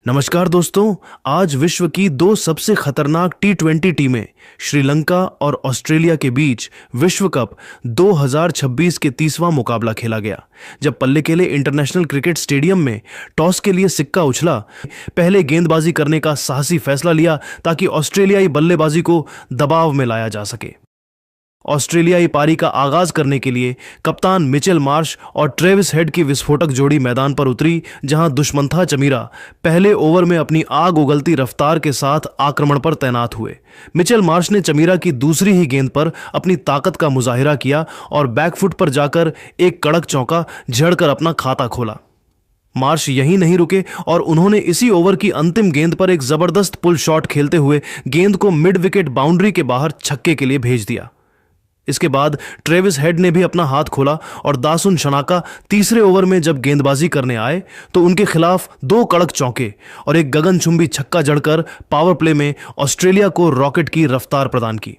नमस्कार दोस्तों। आज विश्व की दो सबसे खतरनाक टी20 टीमें श्रीलंका और ऑस्ट्रेलिया के बीच विश्व कप 2026 के 30वां मुकाबला खेला गया। जब पल्लेकेले इंटरनेशनल क्रिकेट स्टेडियम में टॉस के लिए सिक्का उछला, पहले गेंदबाजी करने का साहसी फैसला लिया ताकि ऑस्ट्रेलियाई बल्लेबाजी को दबाव में लाया जा सके। ऑस्ट्रेलियाई पारी का आगाज करने के लिए कप्तान मिचेल मार्श और ट्रेविस हेड की विस्फोटक जोड़ी मैदान पर उतरी, जहां दुष्मंथा चमीरा पहले ओवर में अपनी आग उगलती रफ्तार के साथ आक्रमण पर तैनात हुए। मिचेल मार्श ने चमीरा की दूसरी ही गेंद पर अपनी ताकत का मुजाहिरा किया और बैकफुट पर जाकर एक कड़क चौका झड़कर अपना खाता खोला। मार्श यहीं नहीं रुके और उन्होंने इसी ओवर की अंतिम गेंद पर एक जबरदस्त पुल शॉट खेलते हुए गेंद को मिड विकेट बाउंड्री के बाहर छक्के के लिए भेज दिया। इसके बाद ट्रेविस हेड ने भी अपना हाथ खोला और दासुन शनाका तीसरे ओवर में जब गेंदबाजी करने आए तो उनके खिलाफ दो कड़क चौके और एक गगनचुंबी छक्का जड़कर पावर प्ले में ऑस्ट्रेलिया को रॉकेट की रफ्तार प्रदान की।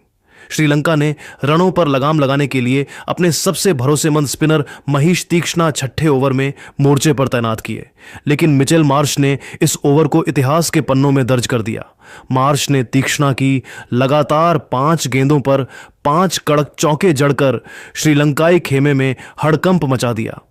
श्रीलंका ने रनों पर लगाम लगाने के लिए अपने सबसे भरोसेमंद स्पिनर महीश तीक्ष्णा छठे ओवर में मोर्चे पर तैनात किए, लेकिन मिचेल मार्श ने इस ओवर को इतिहास के पन्नों में दर्ज कर दिया। मार्श ने तीक्ष्णा की लगातार 5 गेंदों पर 5 कड़क चौके जड़कर श्रीलंकाई खेमे में हड़कंप मचा दिया।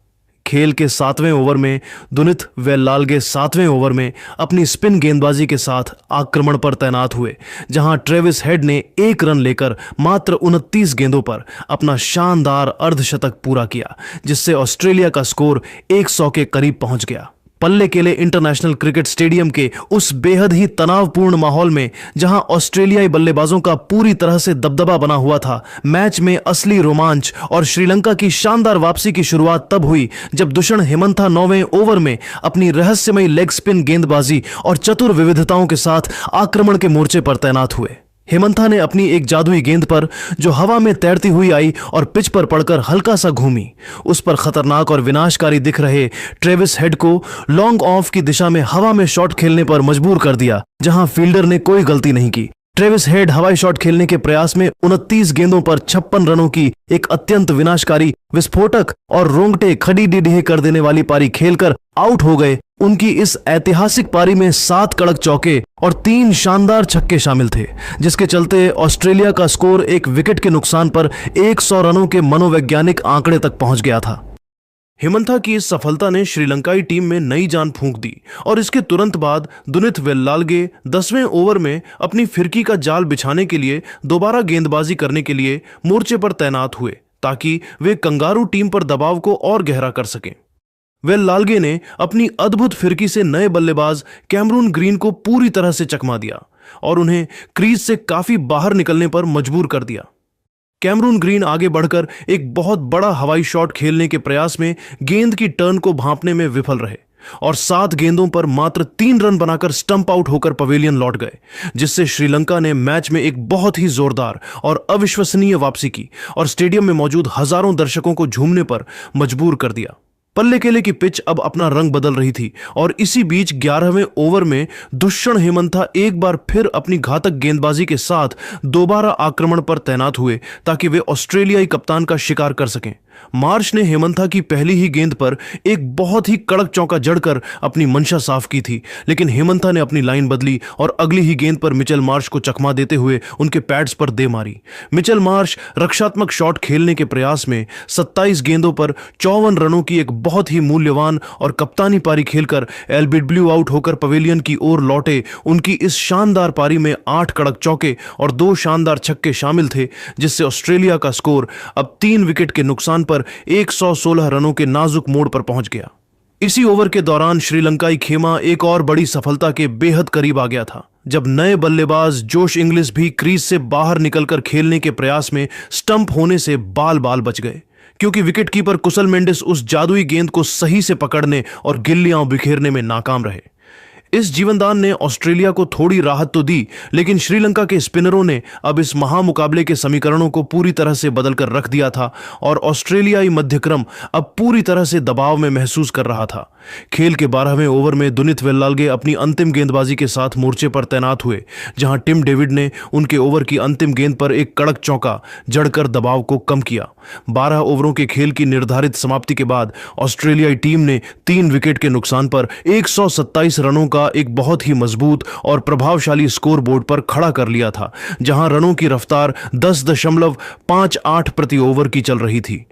खेल के 7वें ओवर में दुनित वेल्लालगे 7वें ओवर में अपनी स्पिन गेंदबाजी के साथ आक्रमण पर तैनात हुए, जहां ट्रेविस हेड ने 1 रन लेकर मात्र 29 गेंदों पर अपना शानदार अर्धशतक पूरा किया, जिससे ऑस्ट्रेलिया का स्कोर 100 के करीब पहुंच गया। पल्लेकेले इंटरनेशनल क्रिकेट स्टेडियम के उस बेहद ही तनावपूर्ण माहौल में जहां ऑस्ट्रेलियाई बल्लेबाजों का पूरी तरह से दबदबा बना हुआ था, मैच में असली रोमांच और श्रीलंका की शानदार वापसी की शुरुआत तब हुई जब दुष्ण हेमंथा 9वें ओवर में अपनी रहस्यमयी लेग स्पिन गेंदबाजी और चतुर विविधताओं के साथ आक्रमण के मोर्चे पर तैनात हुए। हेमंथा ने अपनी एक जादुई गेंद पर जो हवा में तैरती हुई आई और पिच पर पड़कर हल्का सा घूमी, उस पर खतरनाक और विनाशकारी दिख रहे ट्रेविस हेड को लॉन्ग ऑफ की दिशा में हवा में शॉट खेलने पर मजबूर कर दिया, जहां फील्डर ने कोई गलती नहीं की। ट्रेविस हेड हवाई शॉट खेलने के प्रयास में 29 गेंदों पर 56 रनों की एक अत्यंत विनाशकारी, विस्फोटक और रोंगटे खड़ी डीडीहे कर देने वाली पारी खेलकर आउट हो गए। उनकी इस ऐतिहासिक पारी में 7 कड़क चौके और 3 शानदार छक्के शामिल थे, जिसके चलते ऑस्ट्रेलिया का स्कोर एक विकेट के नुकसान पर 100 रनों के मनोवैज्ञानिक आंकड़े तक पहुंच गया था। हेमंथा की इस सफलता ने श्रीलंकाई टीम में नई जान फूंक दी और इसके तुरंत बाद दुनित वेल्लालगे 10वें ओवर में अपनी फिरकी का जाल बिछाने के लिए दोबारा गेंदबाजी करने के लिए मोर्चे पर तैनात हुए, ताकि वे कंगारू टीम पर दबाव को और गहरा कर सकें। वेल्लालगे ने अपनी अद्भुत फिरकी से नए बल्लेबाज कैमरून ग्रीन को पूरी तरह से चकमा दिया और उन्हें क्रीज से काफी बाहर निकलने पर मजबूर कर दिया। कैमरून ग्रीन आगे बढ़कर एक बहुत बड़ा हवाई शॉट खेलने के प्रयास में गेंद की टर्न को भांपने में विफल रहे और 7 गेंदों पर मात्र 3 रन बनाकर स्टंप आउट होकर पवेलियन लौट गए, जिससे श्रीलंका ने मैच में एक बहुत ही जोरदार और अविश्वसनीय वापसी की और स्टेडियम में मौजूद हजारों दर्शकों को झूमने पर मजबूर कर दिया। पल्लेकेले की पिच अब अपना रंग बदल रही थी और इसी बीच 11वें ओवर में दुष्ण हेमंथा एक बार फिर अपनी घातक गेंदबाजी के साथ दोबारा आक्रमण पर तैनात हुए ताकि वे ऑस्ट्रेलियाई कप्तान का शिकार कर सकें। मार्श ने हेमंथा की पहली ही गेंद पर एक बहुत ही कड़क चौका जड़कर अपनी मंशा साफ की थी, लेकिन हेमंथा ने अपनी लाइन बदली और अगली ही गेंद पर मिचेल मार्श को चकमा देते हुए उनके पैड्स पर दे मारी। मिचेल मार्श रक्षात्मक शॉट खेलने के प्रयास में 27 गेंदों पर 54 रनों की एक बहुत ही मूल्यवान और कप्तानी पारी खेलकर एलबिडब्ल्यू आउट होकर पवेलियन की ओर लौटे। उनकी इस शानदार पारी में 8 कड़क चौके और 2 शानदार छक्के शामिल थे, जिससे ऑस्ट्रेलिया का स्कोर अब 3 विकेट के नुकसान पर 116 रनों के नाजुक मोड़ पर पहुंच गया। इसी ओवर के दौरान श्रीलंकाई खेमा एक और बड़ी सफलता के बेहद करीब आ गया था, जब नए बल्लेबाज जोश इंग्लिश भी क्रीज से बाहर निकलकर खेलने के प्रयास में स्टंप होने से बाल बाल बच गए, क्योंकि विकेटकीपर कुशल मेंडिस उस जादुई गेंद को सही से पकड़ने और गिल्लियां बिखेरने में नाकाम रहे। इस जीवनदान ने ऑस्ट्रेलिया को थोड़ी राहत तो दी, लेकिन श्रीलंका के स्पिनरों ने अब इस महामुकाबले के समीकरणों को पूरी तरह से बदलकर रख दिया था और ऑस्ट्रेलियाई मध्यक्रम अब पूरी तरह से दबाव में महसूस कर रहा था। खेल के 12वें ओवर में दुनित वेल्लाल्गे अपनी अंतिम गेंदबाजी के साथ मोर्चे पर तैनात हुए, जहां टिम डेविड ने उनके ओवर की अंतिम गेंद पर एक कड़क चौका जड़कर दबाव को कम किया। 12 ओवरों के खेल की निर्धारित समाप्ति के बाद ऑस्ट्रेलियाई टीम ने 3 विकेट के नुकसान पर 127 रनों का एक बहुत ही मजबूत और प्रभावशाली स्कोर बोर्ड पर खड़ा कर लिया था, जहां रनों की रफ्तार 10.58 प्रति ओवर की चल रही थी।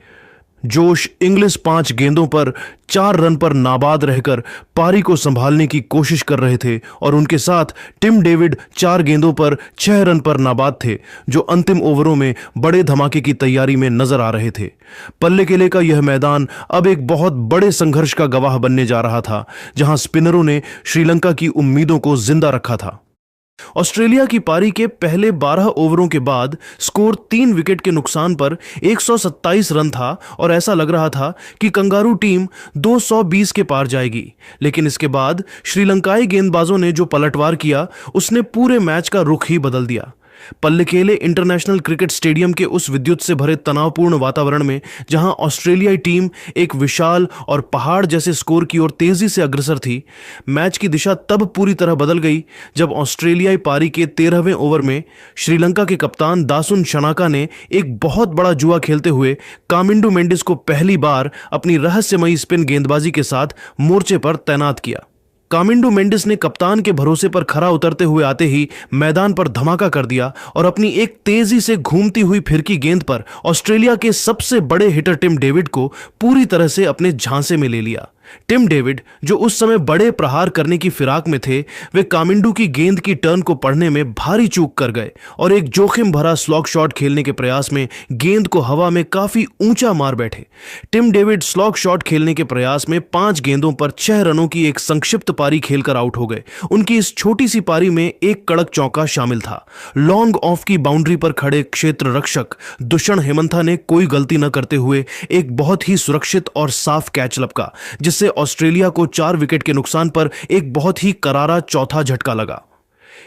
जोश इंग्लिश 5 गेंदों पर 4 रन पर नाबाद रहकर पारी को संभालने की कोशिश कर रहे थे और उनके साथ टिम डेविड 4 गेंदों पर 6 रन पर नाबाद थे, जो अंतिम ओवरों में बड़े धमाके की तैयारी में नजर आ रहे थे। पल्ले केले का यह मैदान अब एक बहुत बड़े संघर्ष का गवाह बनने जा रहा था, जहां स्पिनरों ने श्रीलंका की उम्मीदों को जिंदा रखा था। ऑस्ट्रेलिया की पारी के पहले 12 ओवरों के बाद स्कोर 3 विकेट के नुकसान पर 127 रन था और ऐसा लग रहा था कि कंगारू टीम 220 के पार जाएगी। लेकिन इसके बाद श्रीलंकाई गेंदबाजों ने जो पलटवार किया, उसने पूरे मैच का रुख ही बदल दिया। पल्लेकेले इंटरनेशनल क्रिकेट स्टेडियम के उस विद्युत से भरे तनावपूर्ण वातावरण में, जहां ऑस्ट्रेलियाई टीम एक विशाल और पहाड़ जैसे स्कोर की ओर तेजी से अग्रसर थी, मैच की दिशा तब पूरी तरह बदल गई जब ऑस्ट्रेलियाई पारी के 13वें ओवर में श्रीलंका के कप्तान दासुन शनाका ने एक बहुत बड़ा जुआ खेलते हुए कामिंडू मेंडिस को पहली बार अपनी रहस्यमयी स्पिन गेंदबाजी के साथ मोर्चे पर तैनात किया। कामिंडू मेंडिस ने कप्तान के भरोसे पर खरा उतरते हुए आते ही मैदान पर धमाका कर दिया और अपनी एक तेजी से घूमती हुई फिरकी गेंद पर ऑस्ट्रेलिया के सबसे बड़े हिटर टिम डेविड को पूरी तरह से अपने झांसे में ले लिया। टिम डेविड, जो उस समय बड़े प्रहार करने की फिराक में थे, वे कामिंडू की गेंद की टर्न को पढ़ने में भारी चूक कर गए और एक जोखिम भरा स्लॉग शॉट खेलने के प्रयास में गेंद को हवा में काफी ऊंचा मार बैठे। टिम डेविड स्लॉग शॉट खेलने के प्रयास में 5 गेंदों पर 6 रनों की एक संक्षिप्त पारी खेलकर आउट हो गए। उनकी इस छोटी सी पारी में एक कड़क चौका शामिल था। लॉन्ग ऑफ की बाउंड्री पर खड़े क्षेत्र रक्षक दुष्यण हेमंथा ने कोई गलती न करते हुए एक बहुत ही सुरक्षित और साफ कैच लपका, जिससे ऑस्ट्रेलिया को 4 विकेट के नुकसान पर एक बहुत ही करारा चौथा झटका लगा।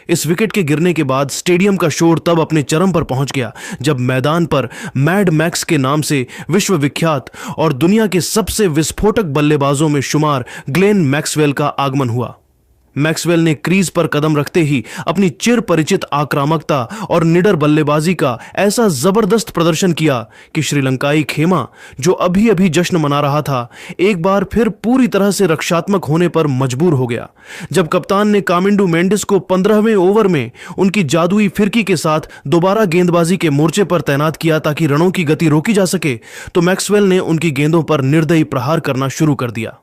इस विकेट के गिरने के बाद स्टेडियम का शोर तब अपने चरम पर पहुंच गया जब मैदान पर मैड मैक्स के नाम से विश्व विख्यात और दुनिया के सबसे विस्फोटक बल्लेबाजों में शुमार ग्लेन मैक्सवेल का आगमन हुआ। मैक्सवेल ने क्रीज पर कदम रखते ही अपनी चिर परिचित आक्रामकता और निडर बल्लेबाजी का ऐसा जबरदस्त प्रदर्शन किया कि श्रीलंकाई खेमा, जो अभी अभी जश्न मना रहा था, एक बार फिर पूरी तरह से रक्षात्मक होने पर मजबूर हो गया। जब कप्तान ने कामिंडू मेंडिस को 15वें ओवर में उनकी जादुई फिरकी के साथ दोबारा गेंदबाजी के मोर्चे पर तैनात किया ताकि रनों की गति रोकी जा सके, तो मैक्सवेल ने उनकी गेंदों पर निर्दयी प्रहार करना शुरू कर दिया।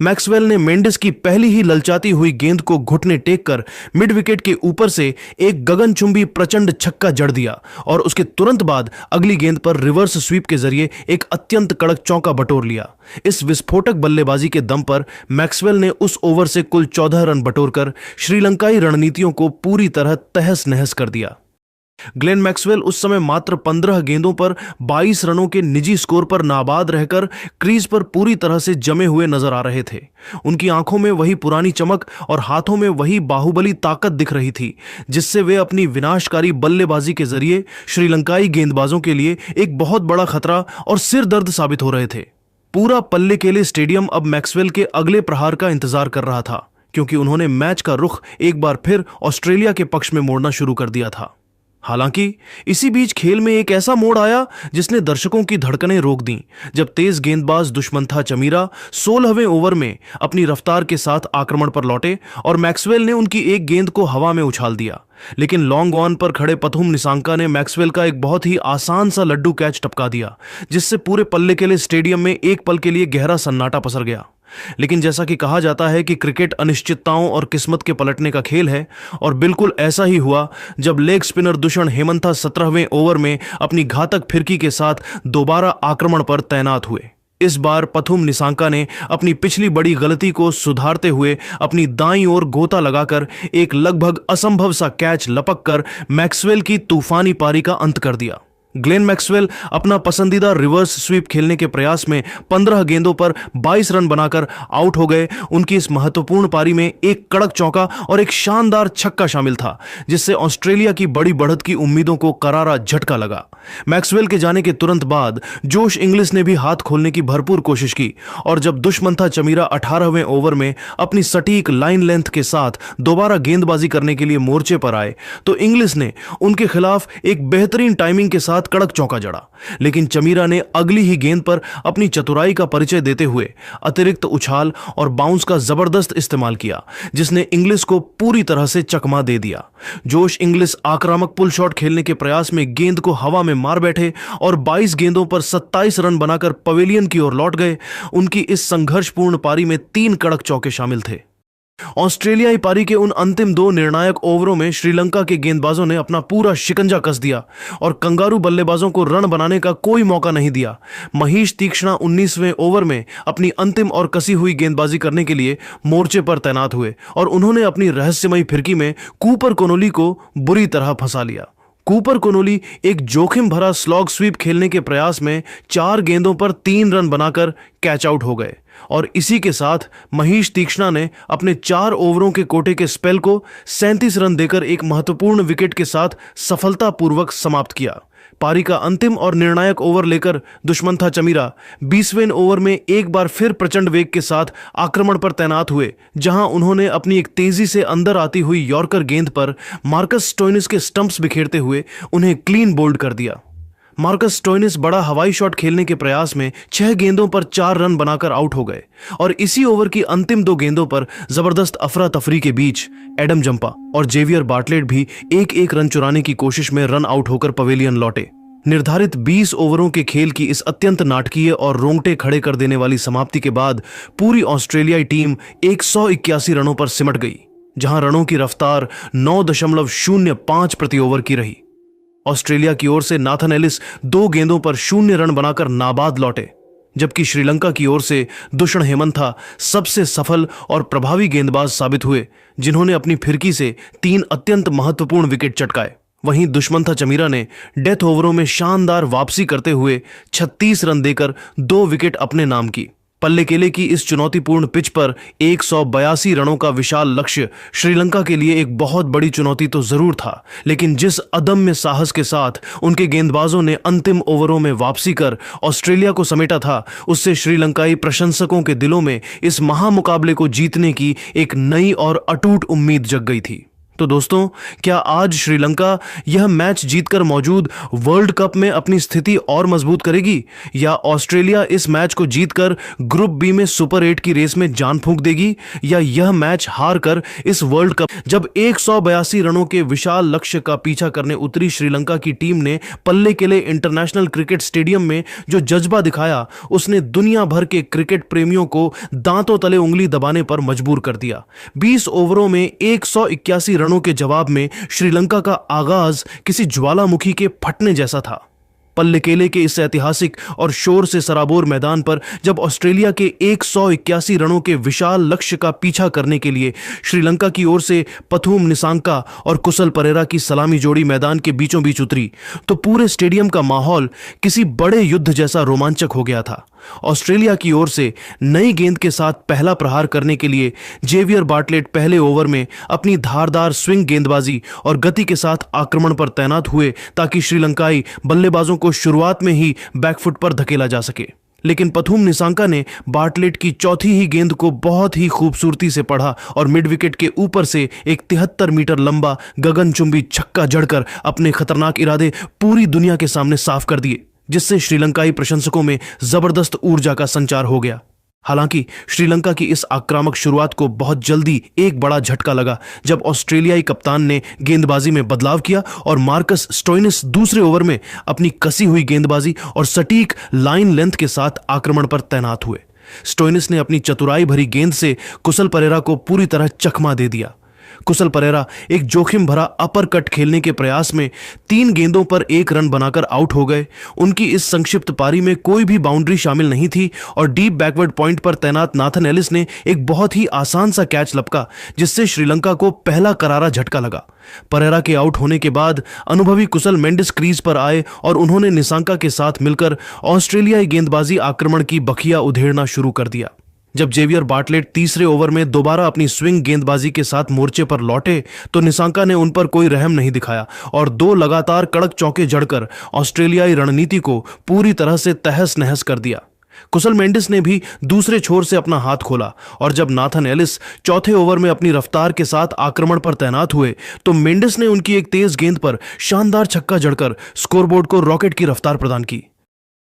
मैक्सवेल ने मेंडिस की पहली ही ललचाती हुई गेंद को घुटने टेक कर मिड विकेट के ऊपर से एक गगनचुंबी प्रचंड छक्का जड़ दिया और उसके तुरंत बाद अगली गेंद पर रिवर्स स्वीप के जरिए एक अत्यंत कड़क चौका बटोर लिया। इस विस्फोटक बल्लेबाजी के दम पर मैक्सवेल ने उस ओवर से कुल 14 रन बटोरकर श्रीलंकाई रणनीतियों को पूरी तरह तहस नहस कर दिया। ग्लेन मैक्सवेल उस समय मात्र 15 गेंदों पर 22 रनों के निजी स्कोर पर नाबाद रहकर क्रीज पर पूरी तरह से जमे हुए नजर आ रहे थे। उनकी आंखों में वही पुरानी चमक और हाथों में वही बाहुबली ताकत दिख रही थी, जिससे वे अपनी विनाशकारी बल्लेबाजी के जरिए श्रीलंकाई गेंदबाजों के लिए एक बहुत बड़ा खतरा और सिरदर्द साबित हो रहे थे। पूरा पल्लेकेले स्टेडियम अब मैक्सवेल के अगले प्रहार का इंतजार कर रहा था, क्योंकि उन्होंने मैच का रुख एक बार फिर ऑस्ट्रेलिया के पक्ष में मोड़ना शुरू कर दिया था। हालांकि इसी बीच खेल में एक ऐसा मोड़ आया जिसने दर्शकों की धड़कनें रोक दी, जब तेज गेंदबाज दुष्मंथा चमीरा 16वें ओवर में अपनी रफ्तार के साथ आक्रमण पर लौटे और मैक्सवेल ने उनकी एक गेंद को हवा में उछाल दिया। लेकिन लॉन्ग ऑन पर खड़े पथुम निसांका ने मैक्सवेल का एक बहुत ही आसान सा लड्डू कैच टपका दिया, जिससे पूरे पल्लेकेले स्टेडियम में एक पल के लिए गहरा सन्नाटा पसर गया। लेकिन जैसा कि कहा जाता है कि क्रिकेट अनिश्चितताओं और किस्मत के पलटने का खेल है, और बिल्कुल ऐसा ही हुआ जब लेग स्पिनर दुष्यण हेमंथा 17वें ओवर में अपनी घातक फिरकी के साथ दोबारा आक्रमण पर तैनात हुए। इस बार पथुम निसांका ने अपनी पिछली बड़ी गलती को सुधारते हुए अपनी दाईं ओर गोता लगाकर एक लगभग असंभव सा कैच लपक कर मैक्सवेल की तूफानी पारी का अंत कर दिया। ग्लेन मैक्सवेल अपना पसंदीदा रिवर्स स्वीप खेलने के प्रयास में 15 गेंदों पर 22 रन बनाकर आउट हो गए। उनकी इस महत्वपूर्ण पारी में एक कड़क चौका और एक शानदार छक्का शामिल था, जिससे ऑस्ट्रेलिया की बड़ी बढ़त की उम्मीदों को करारा झटका लगा। मैक्सवेल के जाने के तुरंत बाद जोश इंग्लिस ने भी हाथ खोलने की भरपूर कोशिश की और जब दुष्मंथा चमीरा 18वें ओवर में अपनी सटीक लाइन लेंथ के साथ दोबारा गेंदबाजी करने के लिए मोर्चे पर आए तो इंग्लिस ने उनके खिलाफ एक बेहतरीन टाइमिंग के साथ कड़क चौका जड़ा। लेकिन चमीरा ने अगली ही गेंद पर अपनी चतुराई का परिचय देते हुए अतिरिक्त उछाल और बाउंस का जबरदस्त इस्तेमाल किया, जिसने इंग्लिस को पूरी तरह से चकमा दे दिया। जोश इंग्लिस आक्रामक पुल शॉट खेलने के प्रयास में गेंद को हवा में मार बैठे और 22 गेंदों पर 27 रन बनाकर पवेलियन की ओर लौट गए। उनकी इस संघर्षपूर्ण पारी में 3 कड़क चौके शामिल थे। ऑस्ट्रेलियाई पारी के उन अंतिम 2 निर्णायक ओवरों में श्रीलंका के गेंदबाजों ने अपना पूरा शिकंजा कस दिया और कंगारू बल्लेबाजों को रन बनाने का कोई मौका नहीं दिया। महेश तीक्ष्णा 19वें ओवर में अपनी अंतिम और कसी हुई गेंदबाजी करने के लिए मोर्चे पर तैनात हुए और उन्होंने अपनी रहस्यमयी फिरकी में कूपर कोनोली को बुरी तरह फंसा लिया। कूपर कोनोली एक जोखिम भरा स्लॉग स्वीप खेलने के प्रयास में 4 गेंदों पर 3 रन बनाकर कैच आउट हो गए और इसी के साथ महेश तीक्ष्णा ने अपने 4 ओवरों के कोटे के स्पेल को 37 रन देकर एक महत्वपूर्ण विकेट के साथ सफलतापूर्वक समाप्त किया। पारी का अंतिम और निर्णायक ओवर लेकर दुष्मंथा चमीरा 20वें ओवर में एक बार फिर प्रचंड वेग के साथ आक्रमण पर तैनात हुए, जहां उन्होंने अपनी एक तेजी से अंदर आती हुई यॉर्कर गेंद पर मार्कस स्टोइनिस के स्टंप्स बिखेरते हुए उन्हें क्लीन बोल्ड कर दिया। मार्कस स्टोइनिस बड़ा हवाई शॉट खेलने के प्रयास में 6 गेंदों पर 4 रन बनाकर आउट हो गए और इसी ओवर की अंतिम 2 गेंदों पर जबरदस्त अफरा तफरी के बीच एडम जंपा और जेवियर बार्टलेट भी एक रन चुराने की कोशिश में रन आउट होकर पवेलियन लौटे। निर्धारित 20 ओवरों के खेल की इस अत्यंत नाटकीय और रोंगटे खड़े कर देने वाली समाप्ति के बाद पूरी ऑस्ट्रेलियाई टीम 181 रनों पर सिमट गई, जहां रनों की रफ्तार 9.05 प्रति ओवर की रही। ऑस्ट्रेलिया की ओर से नाथन एलिस 2 गेंदों पर 0 रन बनाकर नाबाद लौटे, जबकि श्रीलंका की ओर से दुष्ण हेमंथा सबसे सफल और प्रभावी गेंदबाज साबित हुए, जिन्होंने अपनी फिरकी से 3 अत्यंत महत्वपूर्ण विकेट चटकाए। वहीं दुष्मंथा चमीरा ने डेथ ओवरों में शानदार वापसी करते हुए 36 रन देकर 2 विकेट अपने नाम की। पल्लेकेले की इस चुनौतीपूर्ण पिच पर 182 रनों का विशाल लक्ष्य श्रीलंका के लिए एक बहुत बड़ी चुनौती तो जरूर था, लेकिन जिस अदम्य साहस के साथ उनके गेंदबाजों ने अंतिम ओवरों में वापसी कर ऑस्ट्रेलिया को समेटा था, उससे श्रीलंकाई प्रशंसकों के दिलों में इस महामुकाबले को जीतने की एक नई और अटूट उम्मीद जग गई थी। तो दोस्तों, क्या आज श्रीलंका यह मैच जीतकर मौजूद वर्ल्ड कप में अपनी स्थिति और मजबूत करेगी, या ऑस्ट्रेलिया इस मैच को जीतकर ग्रुप बी में सुपर 8 की रेस में जान फूंक देगी, या यह मैच हार कर इस वर्ल्ड कप जब 182 रनों के विशाल लक्ष्य का पीछा करने उतरी श्रीलंका की टीम ने पल्लेकेले इंटरनेशनल क्रिकेट स्टेडियम में जो जज्बा दिखाया, उसने दुनिया भर के क्रिकेट प्रेमियों को दांतों तले उंगली दबाने पर मजबूर कर दिया। 20 ओवरों में 181 रनों के जवाब में श्रीलंका का आगाज किसी ज्वालामुखी के फटने जैसा था। पल्लेकेले के इस ऐतिहासिक और शोर से सराबोर मैदान पर जब ऑस्ट्रेलिया के 181 रनों के विशाल लक्ष्य का पीछा करने के लिए श्रीलंका की ओर से पथुम निसांका और कुशल परेरा की सलामी जोड़ी मैदान के बीचों बीच उतरी, तो पूरे स्टेडियम का माहौल किसी बड़े युद्ध जैसा रोमांचक हो गया था। ऑस्ट्रेलिया की ओर से नई गेंद के साथ पहला प्रहार करने के लिए जेवियर बार्टलेट पहले ओवर में अपनी धारदार स्विंग गेंदबाजी और गति के साथ आक्रमण पर तैनात हुए, ताकि श्रीलंकाई बल्लेबाजों को शुरुआत में ही बैकफुट पर धकेला जा सके। लेकिन पथुम निसांका ने बार्टलेट की चौथी ही गेंद को बहुत ही खूबसूरती से पढ़ा और मिड विकेट के ऊपर से एक 73 मीटर लंबा गगनचुंबी छक्का जड़कर अपने खतरनाक इरादे पूरी दुनिया के सामने साफ कर दिए, जिससे श्रीलंकाई प्रशंसकों में जबरदस्त ऊर्जा का संचार हो गया। हालांकि श्रीलंका की इस आक्रामक शुरुआत को बहुत जल्दी एक बड़ा झटका लगा, जब ऑस्ट्रेलियाई कप्तान ने गेंदबाजी में बदलाव किया और मार्कस स्टोइनिस दूसरे ओवर में अपनी कसी हुई गेंदबाजी और सटीक लाइन लेंथ के साथ आक्रमण पर तैनात हुए। स्टोइनिस ने अपनी चतुराई भरी गेंद से कुशल परेरा को पूरी तरह चकमा दे दिया। कुशल परेरा एक जोखिम भरा अपर कट खेलने के प्रयास में 3 गेंदों पर 1 रन बनाकर आउट हो गए। उनकी इस संक्षिप्त पारी में कोई भी बाउंड्री शामिल नहीं थी और डीप बैकवर्ड पॉइंट पर तैनात नाथन एलिस ने एक बहुत ही आसान सा कैच लपका, जिससे श्रीलंका को पहला करारा झटका लगा। परेरा के आउट होने के बाद अनुभवी कुशल मेंडिस क्रीज पर आए और उन्होंने निसांका के साथ मिलकर ऑस्ट्रेलियाई गेंदबाजी आक्रमण की बखिया उधेड़ना शुरू कर दिया। जब जेवियर बार्टलेट तीसरे ओवर में दोबारा अपनी स्विंग गेंदबाजी के साथ मोर्चे पर लौटे तो निसांका ने उन पर कोई रहम नहीं दिखाया और 2 लगातार कड़क चौके जड़कर ऑस्ट्रेलियाई रणनीति को पूरी तरह से तहस नहस कर दिया। कुशल मेंडिस ने भी दूसरे छोर से अपना हाथ खोला और जब नाथन एलिस चौथे ओवर में अपनी रफ्तार के साथ आक्रमण पर तैनात हुए तो मेंडिस ने उनकी एक तेज गेंद पर शानदार छक्का जड़कर स्कोरबोर्ड को रॉकेट की रफ्तार प्रदान की।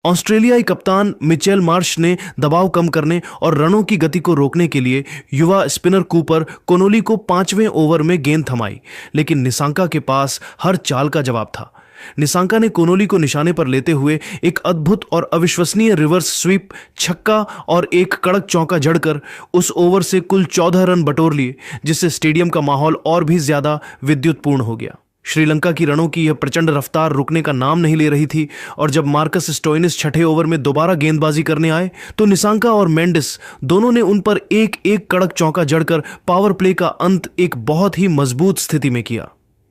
ऑस्ट्रेलियाई कप्तान मिचेल मार्श ने दबाव कम करने और रनों की गति को रोकने के लिए युवा स्पिनर कूपर कोनोली को 5वें ओवर में गेंद थमाई, लेकिन निसांका के पास हर चाल का जवाब था। निसांका ने कोनोली को निशाने पर लेते हुए एक अद्भुत और अविश्वसनीय रिवर्स स्वीप, छक्का और एक कड़क चौका जड़कर उस ओवर से कुल 14 रन बटोर लिए, जिससे स्टेडियम का माहौल और भी ज्यादा विद्युतपूर्ण हो गया। श्रीलंका की रनों की यह प्रचंड रफ्तार रुकने का नाम नहीं ले रही थी और जब मार्कस स्टोइनिस छठे ओवर में दोबारा गेंदबाजी करने आए तो निसांका और मेंडिस दोनों ने उन पर एक एक कड़क चौका जड़कर पावर प्ले का अंत एक बहुत ही मजबूत स्थिति में किया।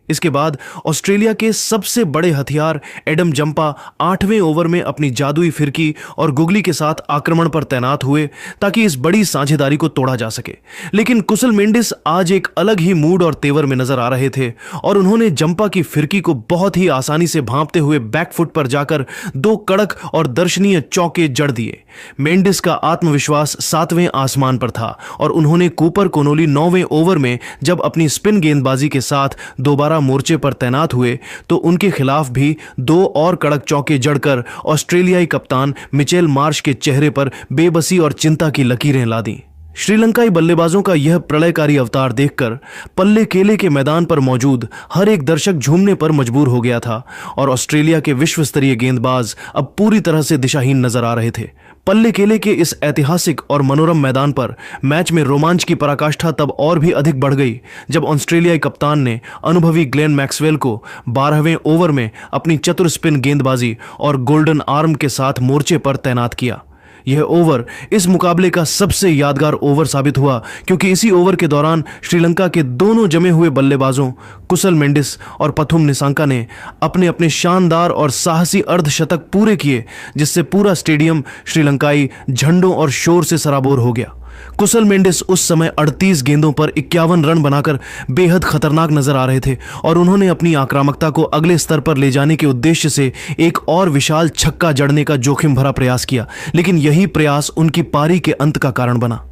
इसके बाद ऑस्ट्रेलिया के सबसे बड़े हथियार एडम जंपा 8वें ओवर में अपनी जादुई फिरकी और गुगली के साथ आक्रमण पर तैनात हुए ताकि इस बड़ी साझेदारी को तोड़ा जा सके। लेकिन कुशल मेंडिस आज एक अलग ही मूड और तेवर में नजर आ रहे थे और उन्होंने जंपा की फिरकी को बहुत ही आसानी से भांपते हुए बैकफुट पर जाकर 2 कड़क और दर्शनीय चौके जड़ दिए। मेंडिस का आत्मविश्वास 7वें आसमान पर था और उन्होंने कूपर कोनोली 9वें ओवर में जब अपनी स्पिन गेंदबाजी के साथ दोबारा मोर्चे पर तैनात हुए तो उनके खिलाफ भी 2 और कड़क चौके जड़कर ऑस्ट्रेलियाई कप्तान मिचेल मार्श के चेहरे पर बेबसी और चिंता की लकीरें ला दी। श्रीलंकाई बल्लेबाजों का यह प्रलयकारी अवतार देखकर पल्ले केले के मैदान पर मौजूद हर एक दर्शक झूमने पर मजबूर हो गया था और ऑस्ट्रेलिया के विश्व स्तरीय गेंदबाज अब पूरी तरह से दिशाहीन नजर आ रहे थे। पल्ले केले के इस ऐतिहासिक और मनोरम मैदान पर मैच में रोमांच की पराकाष्ठा तब और भी अधिक बढ़ गई जब ऑस्ट्रेलियाई कप्तान ने अनुभवी ग्लेन मैक्सवेल को 12वें ओवर में अपनी चतुर स्पिन गेंदबाजी और गोल्डन आर्म के साथ मोर्चे पर तैनात किया। यह ओवर इस मुकाबले का सबसे यादगार ओवर साबित हुआ क्योंकि इसी ओवर के दौरान श्रीलंका के दोनों जमे हुए बल्लेबाजों कुशल मेंडिस और पथुम निसांका ने अपने अपने शानदार और साहसी अर्धशतक पूरे किए, जिससे पूरा स्टेडियम श्रीलंकाई झंडों और शोर से सराबोर हो गया। कुशल मेंडिस उस समय 38 गेंदों पर 51 रन बनाकर बेहद खतरनाक नजर आ रहे थे और उन्होंने अपनी आक्रामकता को अगले स्तर पर ले जाने के उद्देश्य से एक और विशाल छक्का जड़ने का जोखिम भरा प्रयास किया, लेकिन यही प्रयास उनकी पारी के अंत का कारण बना।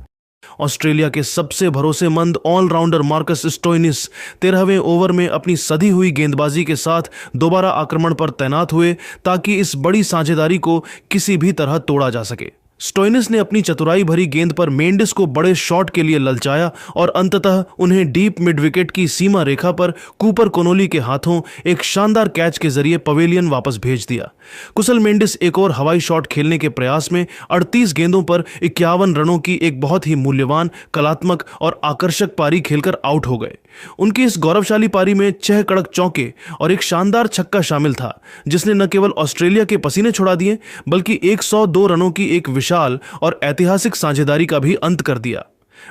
ऑस्ट्रेलिया के सबसे भरोसेमंद ऑलराउंडर मार्कस स्टोइनिस 13वें ओवर में अपनी सधी हुई गेंदबाजी के साथ दोबारा आक्रमण पर तैनात हुए ताकि इस बड़ी साझेदारी को किसी भी तरह तोड़ा जा सके। स्टोइनिस ने अपनी चतुराई भरी गेंद पर मेंडिस को बड़े शॉट के लिए ललचाया और अंततः उन्हें डीप मिड विकेट की सीमा रेखा पर कूपर कोनोली के हाथों एक शानदार कैच के जरिए पवेलियन वापस भेज दिया। कुशल मेंडिस एक और हवाई शॉट खेलने के प्रयास में 38 गेंदों पर 51 रनों की एक बहुत ही मूल्यवान, कलात्मक और आकर्षक पारी खेलकर आउट हो गए। उनकी इस गौरवशाली पारी में 6 कड़क चौके और एक शानदार छक्का शामिल था, जिसने न केवल ऑस्ट्रेलिया के पसीने छुड़ा दिए बल्कि 102 रनों की एक विशाल और ऐतिहासिक साझेदारी का भी अंत कर दिया।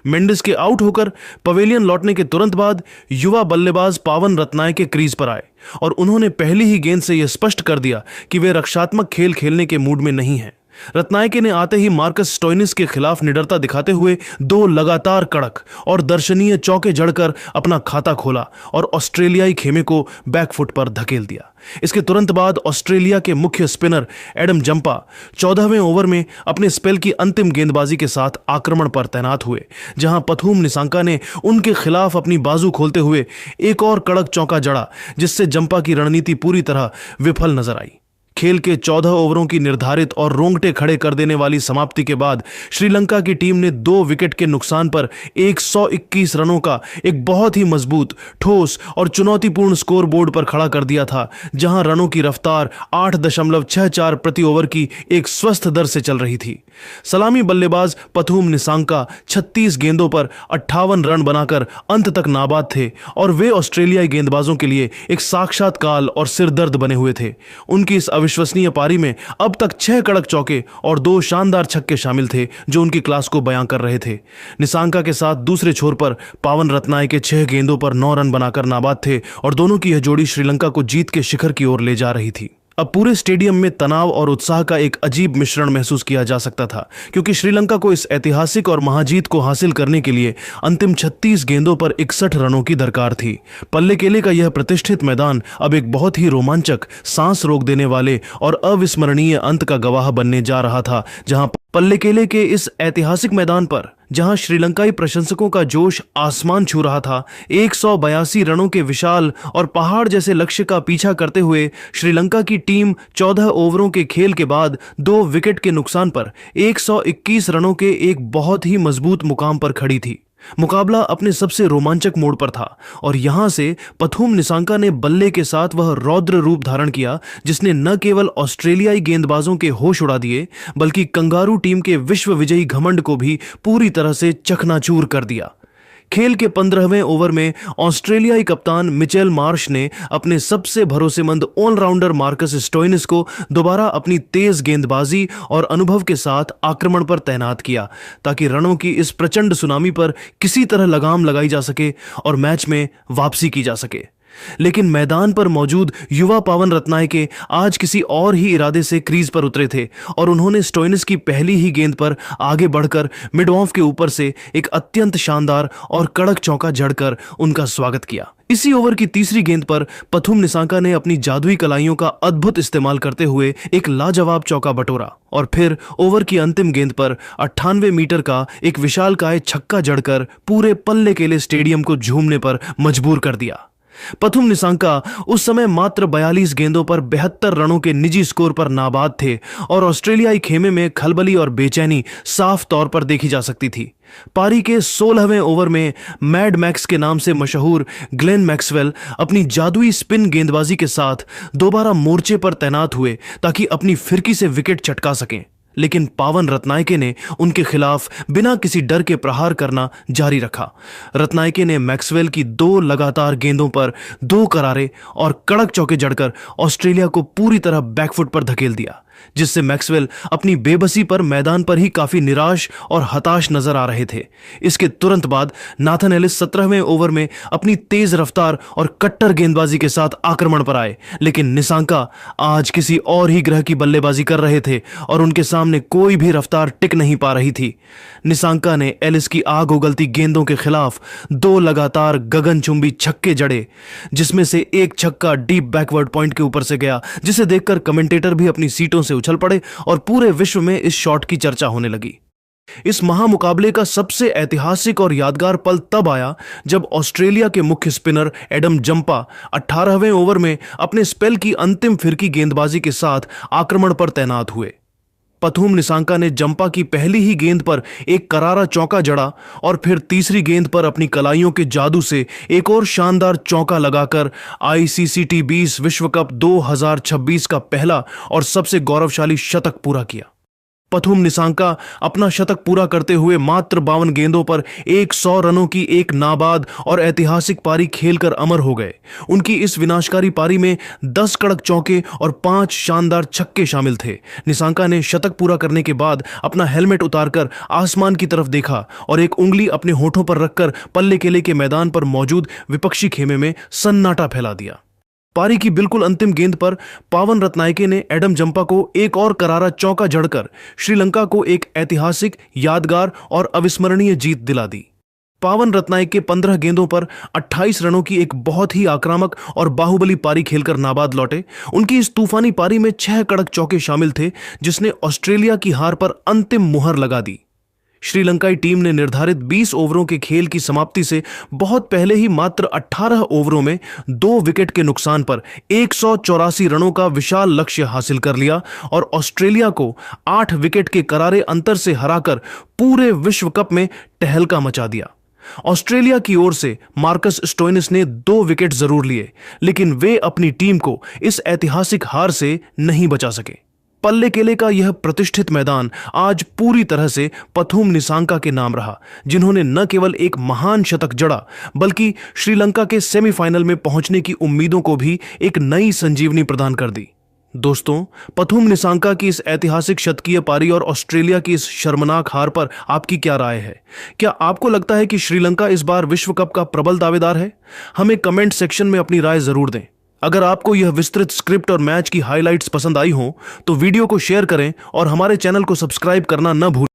मेंडिस के आउट होकर पवेलियन लौटने के तुरंत बाद युवा बल्लेबाज पावन रत्नायके क्रीज पर आए और उन्होंने पहली ही गेंद से यह स्पष्ट कर दिया कि वे रक्षात्मक खेल खेलने के मूड में नहीं हैं। रत्नायके ने आते ही मार्कस स्टोइनिस के खिलाफ निडरता दिखाते हुए 2 लगातार कड़क और दर्शनीय चौके जड़कर अपना खाता खोला और ऑस्ट्रेलियाई खेमे को बैकफुट पर धकेल दिया। इसके तुरंत बाद ऑस्ट्रेलिया के मुख्य स्पिनर एडम जंपा 14वें ओवर में अपने स्पेल की अंतिम गेंदबाजी के साथ आक्रमण पर तैनात हुए, जहां पथुम निसांका ने उनके खिलाफ अपनी बाजू खोलते हुए एक और कड़क चौका जड़ा, जिससे जंपा की रणनीति पूरी तरह विफल नजर आई। खेल के 14 ओवरों की निर्धारित और रोंगटे खड़े कर देने वाली समाप्ति के बाद श्रीलंका की टीम ने 2 विकेट के नुकसान पर 121 रनों का एक बहुत ही मजबूत, ठोस और चुनौतीपूर्ण स्कोर बोर्ड पर खड़ा कर दिया था, जहां रनों की रफ्तार 8.64 प्रति ओवर की एक स्वस्थ दर से चल रही थी। सलामी बल्लेबाज पथुम निसांका 36 गेंदों पर 58 रन बनाकर अंत तक नाबाद थे और वे ऑस्ट्रेलियाई गेंदबाजों के लिए एक साक्षात काल और सिरदर्द बने हुए थे। उनकी इस अविश्वसनीय पारी में अब तक 6 कड़क चौके और 2 शानदार छक्के शामिल थे, जो उनकी क्लास को बयां कर रहे थे। निसांका के साथ दूसरे छोर पर पावन रत्नायके 6 गेंदों पर 9 रन बनाकर नाबाद थे और दोनों की यह जोड़ी श्रीलंका को जीत के शिखर की ओर ले जा रही थी। अब पूरे स्टेडियम में तनाव और उत्साह का एक अजीब मिश्रण महसूस किया जा सकता था, क्योंकि श्रीलंका को इस ऐतिहासिक और महाजीत को हासिल करने के लिए अंतिम 36 गेंदों पर 61 रनों की दरकार थी। पल्लेकेले का यह प्रतिष्ठित मैदान अब एक बहुत ही रोमांचक, सांस रोक देने वाले और अविस्मरणीय अंत का गवाह बनने जा रहा था, जहां पल्लेकेले के इस ऐतिहासिक मैदान पर जहां श्रीलंकाई प्रशंसकों का जोश आसमान छू रहा था, 182 रनों के विशाल और पहाड़ जैसे लक्ष्य का पीछा करते हुए श्रीलंका की टीम 14 ओवरों के खेल के बाद 2 विकेट के नुकसान पर 121 रनों के एक बहुत ही मजबूत मुकाम पर खड़ी थी। मुकाबला अपने सबसे रोमांचक मोड़ पर था और यहां से पथुम निसांका ने बल्ले के साथ वह रौद्र रूप धारण किया, जिसने न केवल ऑस्ट्रेलियाई गेंदबाजों के होश उड़ा दिए, बल्कि कंगारू टीम के विश्व विजयी घमंड को भी पूरी तरह से चकनाचूर कर दिया। खेल के 15वें ओवर में ऑस्ट्रेलियाई कप्तान मिचेल मार्श ने अपने सबसे भरोसेमंद ऑलराउंडर मार्कस स्टोइनिस को दोबारा अपनी तेज गेंदबाजी और अनुभव के साथ आक्रमण पर तैनात किया, ताकि रनों की इस प्रचंड सुनामी पर किसी तरह लगाम लगाई जा सके और मैच में वापसी की जा सके। लेकिन मैदान पर मौजूद युवा पावन रत्नायके आज किसी और ही इरादे से क्रीज पर उतरे थे और उन्होंने स्टोइनिस की पहली ही गेंद पर आगे बढ़कर मिड ऑफ के ऊपर से एक अत्यंत शानदार और कड़क चौका जड़कर उनका स्वागत किया। इसी ओवर की तीसरी गेंद पर पथुम निसांका ने अपनी जादुई कलाइयों का अद्भुत इस्तेमाल करते हुए एक लाजवाब चौका बटोरा और फिर ओवर की अंतिम गेंद पर 98 मीटर का एक विशालकाय छक्का जड़कर पूरे पल्लेकेले स्टेडियम को झूमने पर मजबूर कर दिया। पथुम निसांका उस समय मात्र 42 गेंदों पर 72 रनों के निजी स्कोर पर नाबाद थे और ऑस्ट्रेलियाई खेमे में खलबली और बेचैनी साफ तौर पर देखी जा सकती थी। पारी के 16वें ओवर में मैड मैक्स के नाम से मशहूर ग्लेन मैक्सवेल अपनी जादुई स्पिन गेंदबाजी के साथ दोबारा मोर्चे पर तैनात हुए ताकि अपनी फिरकी से विकेट चटका सकें, लेकिन पावन रत्नायके ने उनके खिलाफ बिना किसी डर के प्रहार करना जारी रखा। रत्नायके ने मैक्सवेल की 2 लगातार गेंदों पर 2 करारे और कड़क चौके जड़कर ऑस्ट्रेलिया को पूरी तरह बैकफुट पर धकेल दिया, जिससे मैक्सवेल अपनी बेबसी पर मैदान पर ही काफी निराश और हताश नजर आ रहे थे। इसके तुरंत बाद नाथन एलिस 17वें ओवर में अपनी तेज रफ्तार और कट्टर गेंदबाजी के साथ आक्रमण पर आए, लेकिन निसांका आज किसी और ही ग्रह की बल्लेबाजी कर रहे थे और उनके सामने कोई भी रफ्तार टिक नहीं पा रही थी। निसांका ने एलिस की आग उगलती गेंदों के खिलाफ 2 लगातार गगनचुंबी छक्के जड़े, जिसमें से एक छक्का डीप बैकवर्ड पॉइंट के ऊपर से गया, जिसे देखकर कमेंटेटर भी अपनी सीटों से उछल पड़े और पूरे विश्व में इस शॉट की चर्चा होने लगी। इस महामुकाबले का सबसे ऐतिहासिक और यादगार पल तब आया जब ऑस्ट्रेलिया के मुख्य स्पिनर एडम जंपा 18वें ओवर में अपने स्पेल की अंतिम फिरकी गेंदबाजी के साथ आक्रमण पर तैनात हुए। पथुम निसांका ने जंपा की पहली ही गेंद पर एक करारा चौका जड़ा और फिर तीसरी गेंद पर अपनी कलाइयों के जादू से एक और शानदार चौका लगाकर ICC T20 विश्व कप 2026 का पहला और सबसे गौरवशाली शतक पूरा किया। पथुम निसांका अपना शतक पूरा करते हुए मात्र 52 गेंदों पर 100 रनों की एक नाबाद और ऐतिहासिक पारी खेलकर अमर हो गए। उनकी इस विनाशकारी पारी में 10 कड़क चौके और 5 शानदार छक्के शामिल थे। निसांका ने शतक पूरा करने के बाद अपना हेलमेट उतारकर आसमान की तरफ देखा और एक उंगली अपने होठों पर रखकर पल्लेकेले के मैदान पर मौजूद विपक्षी खेमे में सन्नाटा फैला दिया। पारी की बिल्कुल अंतिम गेंद पर पावन रत्नायके ने एडम जंपा को एक और करारा चौका जड़कर श्रीलंका को एक ऐतिहासिक, यादगार और अविस्मरणीय जीत दिला दी। पावन रत्नायके 15 गेंदों पर 28 रनों की एक बहुत ही आक्रामक और बाहुबली पारी खेलकर नाबाद लौटे। उनकी इस तूफानी पारी में 6 कड़क चौके शामिल थे, जिसने ऑस्ट्रेलिया की हार पर अंतिम मुहर लगा दी। श्रीलंकाई टीम ने निर्धारित 20 ओवरों के खेल की समाप्ति से बहुत पहले ही मात्र 18 ओवरों में 2 विकेट के नुकसान पर 184 रनों का विशाल लक्ष्य हासिल कर लिया और ऑस्ट्रेलिया को 8 विकेट के करारे अंतर से हराकर पूरे विश्व कप में तहलका मचा दिया। ऑस्ट्रेलिया की ओर से मार्कस स्टोइनिस ने 2 विकेट जरूर लिए, लेकिन वे अपनी टीम को इस ऐतिहासिक हार से नहीं बचा सके। पल्ले केले का यह प्रतिष्ठित मैदान आज पूरी तरह से पथुम निसांका के नाम रहा, जिन्होंने न केवल एक महान शतक जड़ा बल्कि श्रीलंका के सेमीफाइनल में पहुंचने की उम्मीदों को भी एक नई संजीवनी प्रदान कर दी। दोस्तों, पथुम निसांका की इस ऐतिहासिक शतकीय पारी और ऑस्ट्रेलिया की इस शर्मनाक हार पर आपकी क्या राय है? क्या आपको लगता है कि श्रीलंका इस बार विश्व कप का प्रबल दावेदार है? हमें कमेंट सेक्शन में अपनी राय जरूर दें। अगर आपको यह विस्तृत स्क्रिप्ट और मैच की हाइलाइट्स पसंद आई हो तो वीडियो को शेयर करें और हमारे चैनल को सब्सक्राइब करना न भूलें।